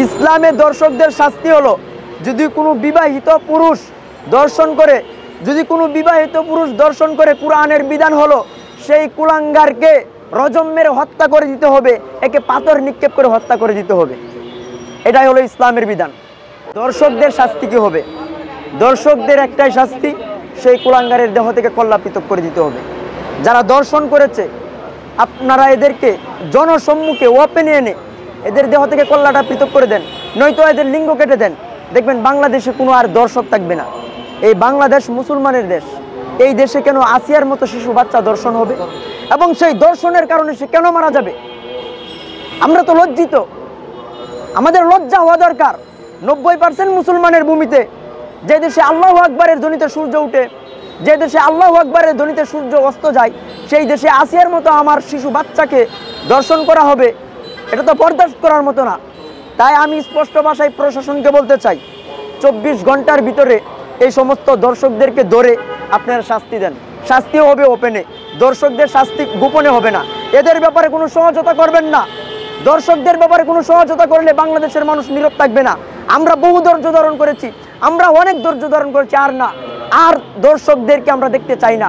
ইসলামে দর্শকদের শাস্তি হলো, যদি কোনো বিবাহিত পুরুষ দর্শন করে, কুরআনের বিধান হলো সেই কুলাঙ্গারকে রজম মেরে হত্যা করে দিতে হবে, একে পাথর নিক্ষেপ করে হত্যা করে দিতে হবে। এটাই হলো ইসলামের বিধান। দর্শকদের শাস্তি কি হবে? দর্শকদের একটাই শাস্তি, সেই কুলাঙ্গারের দেহ থেকে কল্লা পৃথক করে দিতে হবে। যারা দর্শন করেছে আপনারা এদেরকে জনসম্মুখে ওপেনে এনে এদের দেহ থেকে কল্লাটা পৃথক করে দেন, নয়তো এদের লিঙ্গ কেটে দেন। দেখবেন বাংলাদেশে কোনো আর দর্শক থাকবে না। এই বাংলাদেশ মুসলমানের দেশ, এই দেশে কেন আসিয়ার মতো শিশু বাচ্চা দর্শন হবে এবং সেই দর্শনের কারণে সে কেন মারা যাবে? আমরা তো লজ্জিত, আমাদের লজ্জা হওয়া দরকার। 90% মুসলমানের ভূমিতে, যে দেশে আল্লাহু আকবারের ধ্বনিতে সূর্য উঠে, যে দেশে আল্লাহু আকবারের ধ্বনিতে সূর্য অস্ত যায়, সেই দেশে আসিয়ার মতো আমার শিশু বাচ্চাকে দর্শন করা হবে, এটা তো বরদাস্ত করার মতো না। তাই আমি স্পষ্ট ভাষায় প্রশাসনকে বলতে চাই, 24 ঘন্টার ভিতরে এই সমস্ত দর্শকদেরকে ধরে আপনারা শাস্তি দেন। শাস্তি হবে ওপেনে, দর্শকদের শাস্তি গোপনে হবে না। এদের ব্যাপারে কোনো সহযোগিতা করবেন না। দর্শকদের ব্যাপারে কোনো সহযোগিতা করলে বাংলাদেশের মানুষ নীরব থাকবে না। আমরা বহু ধৈর্য ধারণ করেছি, আমরা অনেক ধৈর্য ধারণ করেছি, আর দর্শকদেরকে আমরা দেখতে চাই না।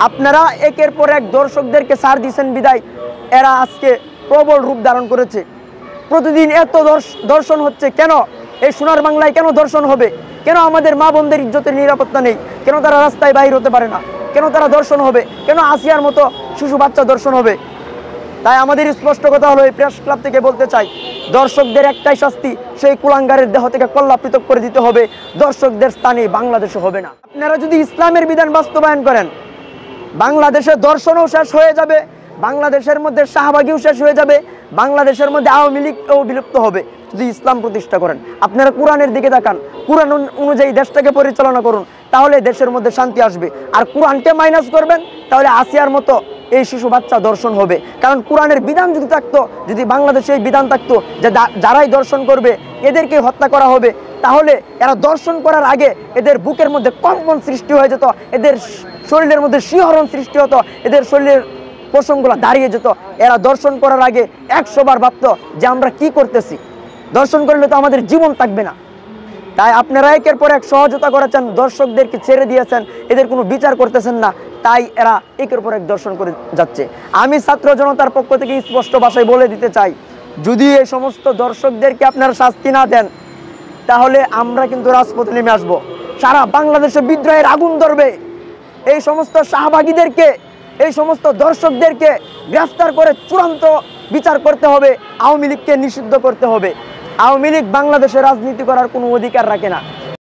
আপনারা একের পর এক দর্শকদেরকে ছাড় দিয়েছেন বিদায় এরা আজকে প্রবল রূপ ধারণ করেছে। প্রতিদিন এত দর্শন হচ্ছে কেন? এই সোনার বাংলায় কেন দর্শন হবে? কেন আমাদের মা বোনদের ইজ্জতের নিরাপত্তা নেই? কেন তারা রাস্তায় বাইর হতে পারে না? কেন তারা দর্শন হবে? কেন আসিয়ার মতো শিশু বাচ্চা দর্শন হবে? তাই আমাদের স্পষ্ট কথা হলো, এই প্রেস ক্লাব থেকে বলতে চাই, দর্শকদের একটাই শাস্তি, সেই কুলাঙ্গারের দেহ থেকে কল্লা পৃথক করে দিতে হবে। দর্শকদের স্থানে বাংলাদেশে হবে না। আপনারা যদি ইসলামের বিধান বাস্তবায়ন করেন, বাংলাদেশের দর্শনও শেষ হয়ে যাবে, বাংলাদেশের মধ্যে শাহবাগীও শেষ হয়ে যাবে, বাংলাদেশের মধ্যে আওয়ামী লীগও বিলুপ্ত হবে। যদি ইসলাম প্রতিষ্ঠা করেন, আপনারা কোরআনের দিকে তাকান, কোরআন অনুযায়ী দেশটাকে পরিচালনা করুন, তাহলে দেশের মধ্যে শান্তি আসবে। আর কোরআনকে মাইনাস করবেন, তাহলে আসিয়ার মতো এই শিশু বাচ্চা দর্শন হবে। কারণ কোরআনের বিধান যদি থাকতো, যদি বাংলাদেশে এই বিধান থাকতো যে যারাই দর্শন করবে এদেরকে হত্যা করা হবে, তাহলে এরা দর্শন করার আগে এদের বুকের মধ্যে কম্পন সৃষ্টি হয়ে যেত, এদের শরীরের মধ্যে শিহরণ সৃষ্টি হতো, এদের শরীরের পশমগুলো দাঁড়িয়ে যেত। এরা দর্শন করার আগে 100 বার ভাবতো যে আমরা কি করতেছি, দর্শন করলে তো আমাদের জীবন থাকবে না। তাই আপনারা একের পর এক সহযোগিতা করেছেন, দর্শকদেরকে ছেড়ে দিয়েছেন, এদের কোনো বিচার করতেছেন না, তাই এরা একের পর এক দর্শন করে যাচ্ছে। আমি ছাত্র জনতার পক্ষ থেকে স্পষ্ট ভাষায় বলে দিতে চাই, যদি এই সমস্ত দর্শকদেরকে আপনারা শাস্তি না দেন, তাহলে আমরা কিন্তু রাজপথে নেমে আসবো। সারা বাংলাদেশে বিদ্রোহের আগুন ধরবে। এই সমস্ত শাহবাগীদেরকে, এই সমস্ত দর্শকদেরকে গ্রেফতার করে চূড়ান্ত বিচার করতে হবে। আওয়ামী লীগকে নিষিদ্ধ করতে হবে। আওয়ামী লীগ বাংলাদেশে রাজনীতি করার কোনো অধিকার রাখে না।